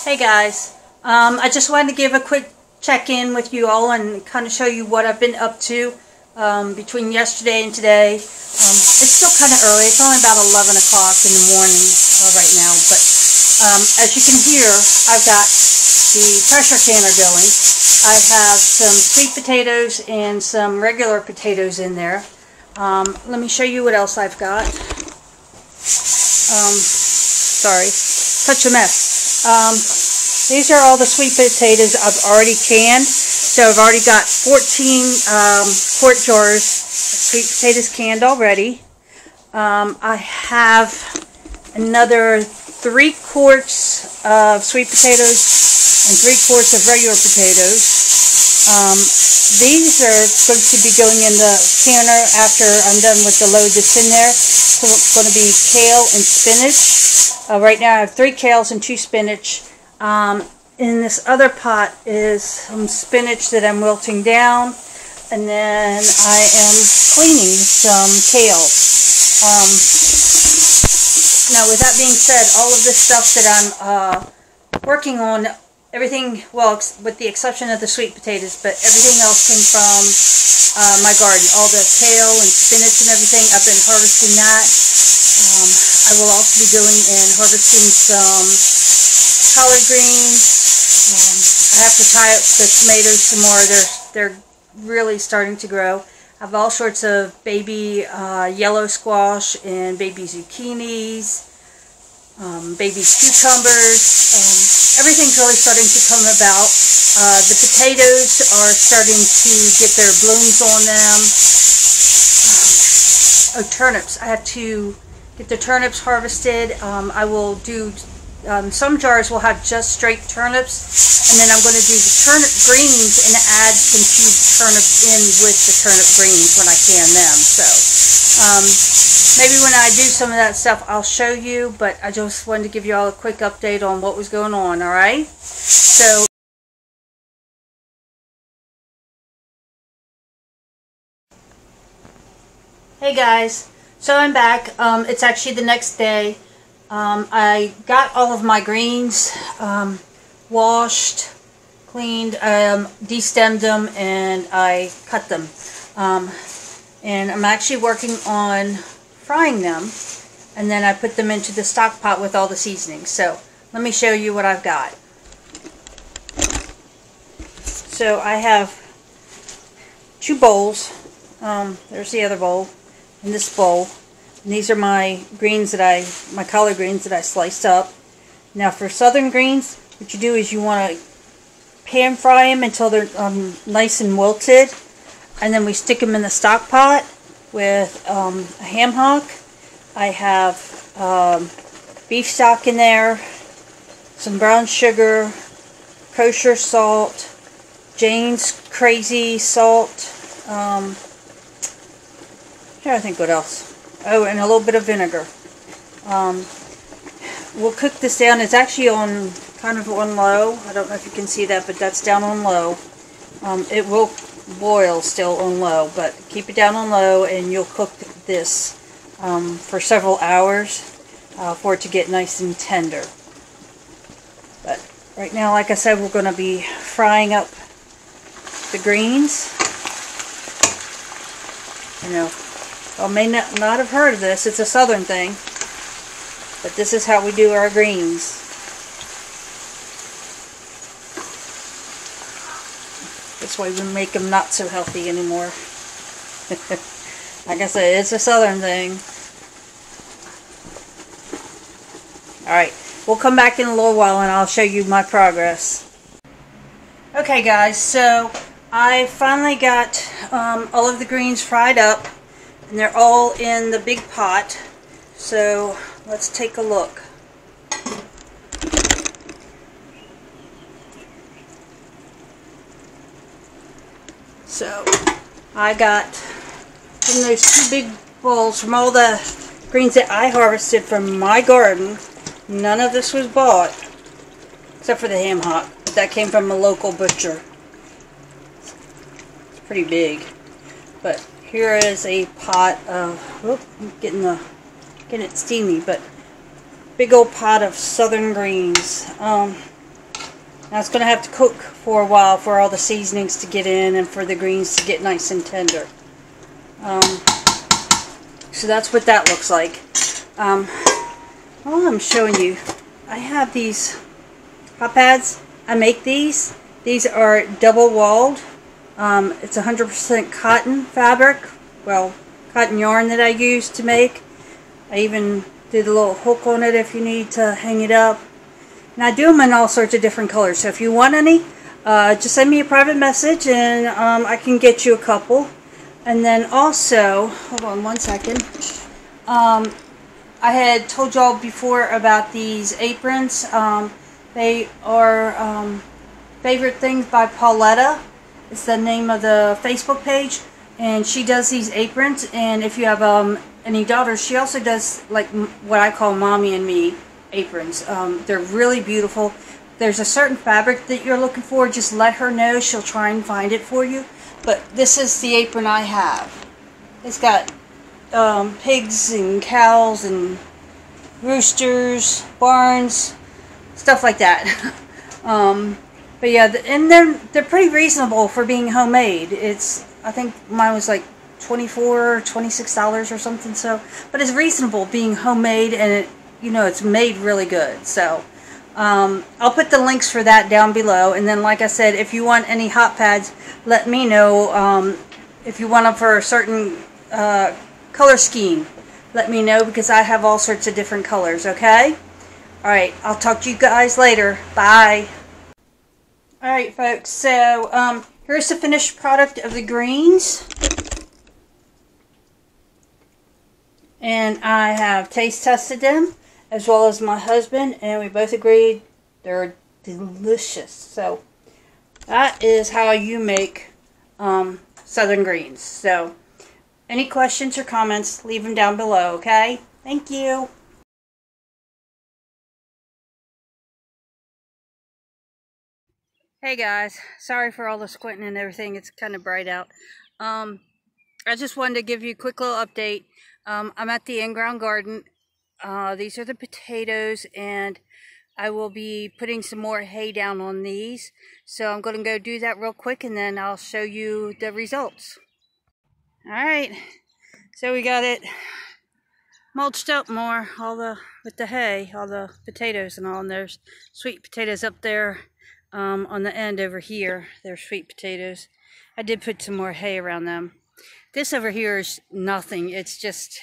Hey guys, I just wanted to give a quick check-in with you all and kind of show you what I've been up to between yesterday and today. It's still kind of early. It's only about 11 o'clock in the morning right now, but as you can hear, I've got the pressure canner going. I have some sweet potatoes and some regular potatoes in there. Let me show you what else I've got. Sorry, such a mess. These are all the sweet potatoes I've already canned. So I've already got 14 quart jars of sweet potatoes canned already. I have another 3 quarts of sweet potatoes and 3 quarts of regular potatoes. These are going to be going in the canner after I'm done with the load that's in there. So it's going to be kale and spinach. Right now I have 3 kales and 2 spinach. In this other pot is some spinach that I'm wilting down, and then I am cleaning some kale. Now with that being said, all of this stuff that I'm working on, everything, well, with the exception of the sweet potatoes, but everything else came from my garden. All the kale and spinach and everything, I've been harvesting that. I will also be going and harvesting some collard greens. I have to tie up the tomatoes some more. They're really starting to grow. I have all sorts of baby yellow squash and baby zucchinis, baby cucumbers. Everything's really starting to come about. The potatoes are starting to get their blooms on them. Oh, turnips. I have to get the turnips harvested. I will do, some jars will have just straight turnips, and then I'm going to do the turnip greens and add some cubed turnips in with the turnip greens when I can them. So maybe when I do some of that stuff I'll show you, but I just wanted to give you all a quick update on what was going on, alright? So hey guys, so I'm back. It's actually the next day. I got all of my greens washed, cleaned, destemmed them, and I cut them. And I'm actually working on frying them, and then I put them into the stock pot with all the seasonings. So let me show you what I've got. So I have 2 bowls. There's the other bowl, and this bowl. And these are my greens my collard greens that I sliced up. Now for southern greens, what you do is you want to pan fry them until they're nice and wilted, and then we stick them in the stock pot with a ham hock. I have beef stock in there, some brown sugar, kosher salt, Jane's Crazy salt. I'm trying to think what else. Oh, and a little bit of vinegar. We'll cook this down. It's actually on kind of on low. I don't know if you can see that, but that's down on low. It will boil still on low, but keep it down on low, and you'll cook this for several hours for it to get nice and tender. But right now, like I said, we're going to be frying up the greens. You know, I may not have heard of this. It's a southern thing. But this is how we do our greens. This way we make them not so healthy anymore. Like I said, it's a southern thing. Alright, we'll come back in a little while and I'll show you my progress. Okay guys, so I finally got all of the greens fried up. And they're all in the big pot. So let's take a look. So I got in those 2 big bowls from all the greens that I harvested from my garden. None of this was bought except for the ham hock. That came from a local butcher. It's pretty big. But here is a pot of, whoop, I'm getting it steamy, but big old pot of southern greens. Now it's going to have to cook for a while for all the seasonings to get in and for the greens to get nice and tender. So that's what that looks like. While I'm showing you, I have these hot pads. I make these. These are double walled. It's 100% cotton fabric. Well, cotton yarn that I use to make. I even did a little hook on it if you need to hang it up. And I do them in all sorts of different colors. So if you want any, just send me a private message and I can get you a couple. And then also, hold on one second. I had told y'all before about these aprons. They are Favorite Things by Pauletta. It's the name of the Facebook page. And she does these aprons. And if you have any daughters, she also does like what I call mommy and me aprons. They're really beautiful. If there's a certain fabric that you're looking for, just let her know. She'll try and find it for you. But this is the apron I have. It's got pigs and cows and roosters, barns, stuff like that. But yeah, and they're pretty reasonable for being homemade. I think mine was like $24, $26 or something. So, but it's reasonable being homemade, and it's made really good. So, I'll put the links for that down below. And then, like I said, if you want any hot pads, let me know. If you want them for a certain color scheme, let me know, because I have all sorts of different colors, okay? Alright, I'll talk to you guys later. Bye. Alright, folks, so here's the finished product of the greens. And I have taste tested them, as well as my husband, and we both agreed they're delicious. So that is how you make southern greens. So any questions or comments, leave them down below, okay? Thank you. Hey guys, sorry for all the squinting and everything. It's kind of bright out. I just wanted to give you a quick little update. I'm at the in-ground garden. These are the potatoes, and I will be putting some more hay down on these. So I'm going to go do that real quick, and then I'll show you the results. Alright, so we got it mulched up more, with the hay, all the potatoes and all, and there's sweet potatoes up there on the end over here. They're sweet potatoes. I did put some more hay around them. This over here is nothing. It's just,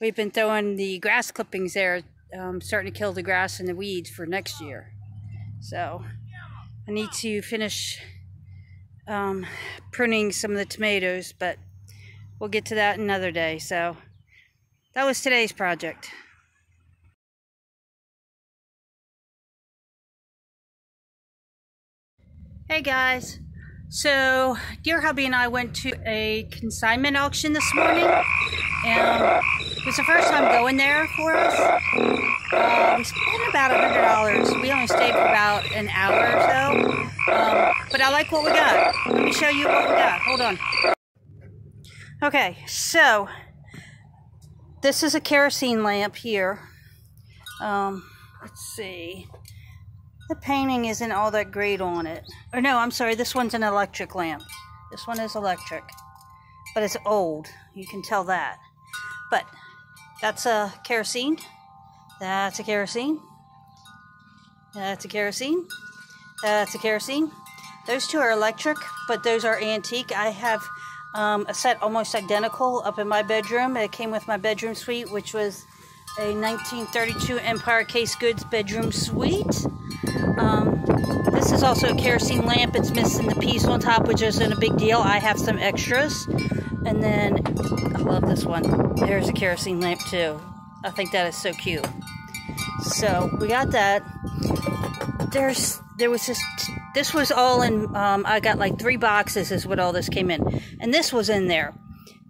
we've been throwing the grass clippings there, starting to kill the grass and the weeds for next year. So I need to finish pruning some of the tomatoes, but we'll get to that another day. So that was today's project. Hey guys, so dear hubby and I went to a consignment auction this morning, and it was the first time going there for us. We spent about $100. We only stayed for about an hour or so, but I like what we got. Let me show you what we got. Hold on. Okay, so this is a kerosene lamp here. Let's see. The painting isn't all that great on it. Or no, I'm sorry, this one's an electric lamp. This one is electric. But it's old. You can tell that. But that's a kerosene. That's a kerosene. That's a kerosene. That's a kerosene. Those two are electric, but those are antique. I have a set almost identical up in my bedroom. It came with my bedroom suite, which was a 1932 Empire Case Goods bedroom suite. This is also a kerosene lamp. It's missing the piece on top, which isn't a big deal. I have some extras. And then, I love this one. There's a kerosene lamp too. I think that is so cute. So, we got that. There was this was all in, I got like 3 boxes is what all this came in. And this was in there.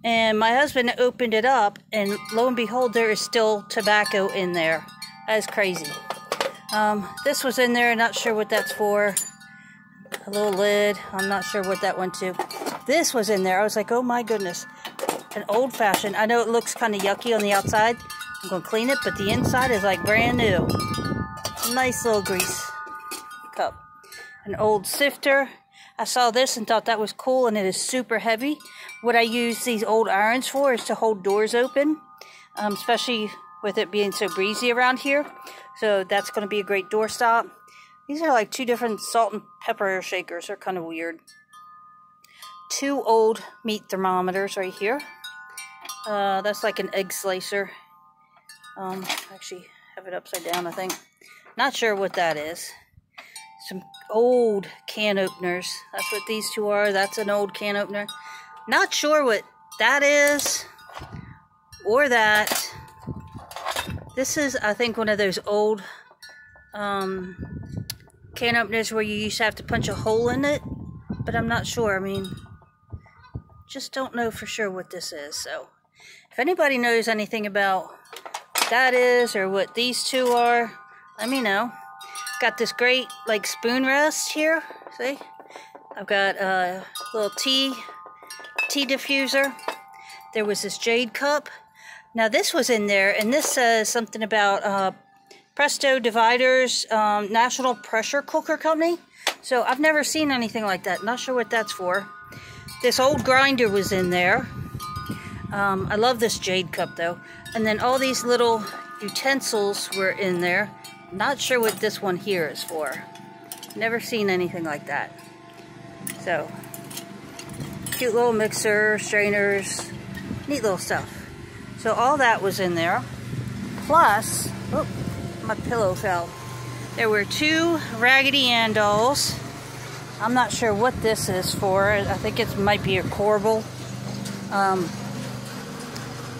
And my husband opened it up, and lo and behold, there is still tobacco in there. That is crazy. This was in there, not sure what that's for. A little lid, I'm not sure what that went to. This was in there, I was like, oh my goodness. An old-fashioned, I know it looks kind of yucky on the outside. I'm going to clean it, but the inside is like brand new. Nice little grease cup. an old sifter. I saw this and thought that was cool, and it is super heavy. What I use these old irons for is to hold doors open, especially with it being so breezy around here. So that's going to be a great doorstop. These are like 2 different salt and pepper shakers. They're kind of weird. 2 old meat thermometers right here. That's like an egg slicer. Actually have it upside down, I think. Not sure what that is. Some old can openers. That's what these 2 are. That's an old can opener. Not sure what that is or that. This is, I think, one of those old can openers where you used to have to punch a hole in it, but I'm not sure. I mean, just don't know for sure what this is. So if anybody knows anything about what that is or what these 2 are, let me know. Got this great like spoon rest here. See, I've got a little tea diffuser. There was this jade cup. Now this was in there, and this says something about Presto Dividers, National Pressure Cooker Company. So I've never seen anything like that. Not sure what that's for. This old grinder was in there. I love this jade cup though. And then all these little utensils were in there. Not sure what this one here is for. Never seen anything like that. So, cute little mixer, strainers, neat little stuff. So all that was in there. Plus, oh, my pillow fell. There were 2 Raggedy Ann dolls. I'm not sure what this is for. I think it might be a corbel.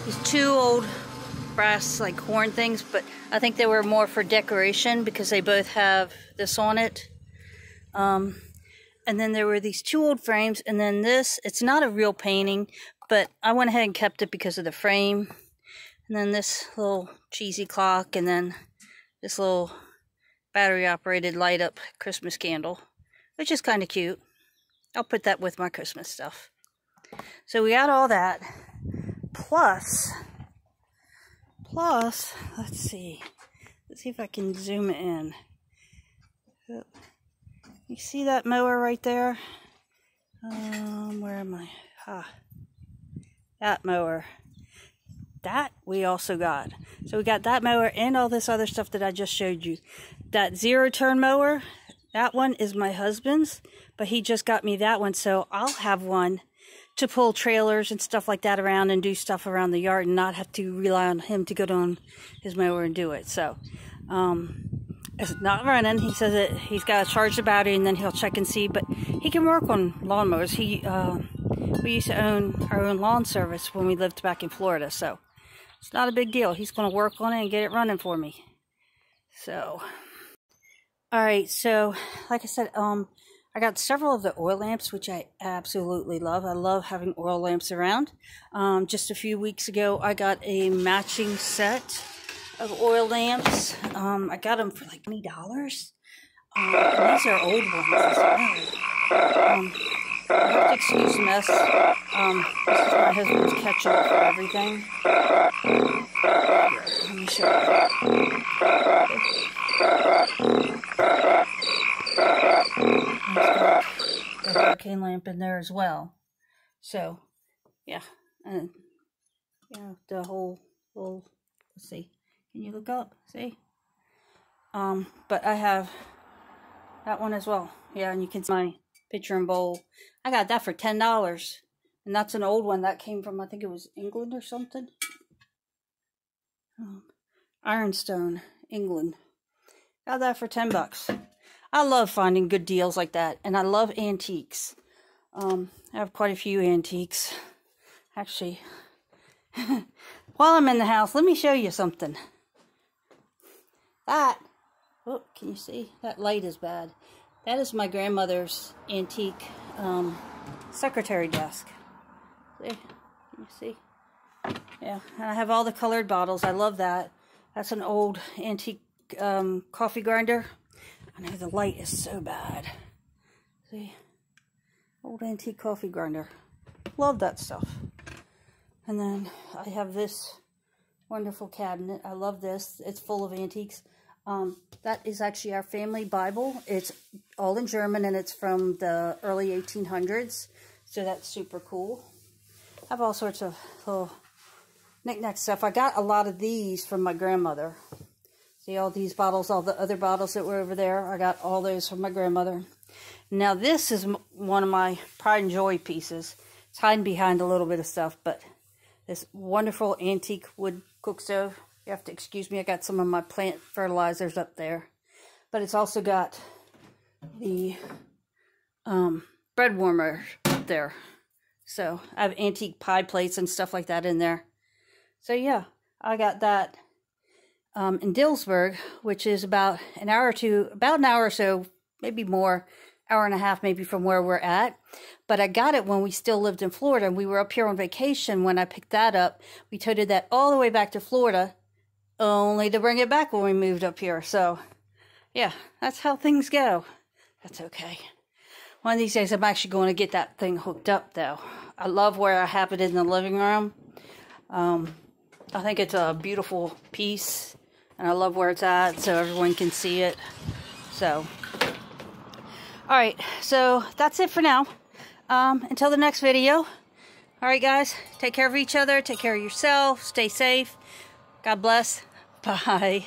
These 2 old brass like horn things, but I think they were more for decoration because they both have this on it. And then there were these 2 old frames, and then this, it's not a real painting, but I went ahead and kept it because of the frame. And then this little cheesy clock, and then this little battery operated light up Christmas candle, which is kind of cute. I'll put that with my Christmas stuff. So we got all that. Plus, let's see if I can zoom in. You see that mower right there? Where am I? That mower. That we also got. So we got that mower and all this other stuff that I just showed you. That 0-turn mower, that one is my husband's, but he just got me that one, so I'll have one to pull trailers and stuff like that around and do stuff around the yard and not have to rely on him to go on his mower and do it. So, it's not running. He says that he's got to charge the battery and then he'll check and see, but he can work on lawnmowers. We used to own our own lawn service when we lived back in Florida, so it's not a big deal. He's going to work on it and get it running for me. So, alright, so like I said, I got several of the oil lamps, which I absolutely love. I love having oil lamps around. Just a few weeks ago, I got a matching set of oil lamps. I got them for like $20. And these are old ones as well. I have to excuse the mess. This is my husband's ketchup for everything. Let me show you. The hurricane lamp in there as well. So, yeah. And, the whole, let's see. Can you look up? See? But I have that one as well. Yeah, and you can see my pitcher and bowl. I got that for $10. And that's an old one that came from, I think it was England or something. Ironstone, England. Got that for $10. I love finding good deals like that. And I love antiques. I have quite a few antiques. Actually, while I'm in the house, let me show you something. That, oh, can you see? That light is bad. That is my grandmother's antique secretary desk. See? Can you see? Yeah, and I have all the colored bottles. I love that. That's an old antique coffee grinder. I know the light is so bad. See? Old antique coffee grinder. Love that stuff. And then I have this wonderful cabinet. I love this. It's full of antiques. That is actually our family Bible. It's all in German, and it's from the early 1800s. So that's super cool. I have all sorts of little knick-knack stuff. I got a lot of these from my grandmother. See all these bottles, all the other bottles that were over there? I got all those from my grandmother. Now this is one of my pride and joy pieces. It's hiding behind a little bit of stuff, but this wonderful antique wood cook stove. You have to excuse me, I got some of my plant fertilizers up there. But it's also got the bread warmer up there. So I have antique pie plates and stuff like that in there. So yeah, I got that in Dillsburg, which is about an hour or so, maybe more, hour and a half maybe from where we're at. But I got it when we still lived in Florida, and we were up here on vacation when I picked that up. We toted that all the way back to Florida, only to bring it back when we moved up here. So yeah, that's how things go. That's okay. One of these days I'm actually going to get that thing hooked up though. I love where I have it in the living room. I think it's a beautiful piece, and I love where it's at so everyone can see it. So alright, so that's it for now. Until the next video. Alright guys, take care of each other, take care of yourself, stay safe. God bless. Bye.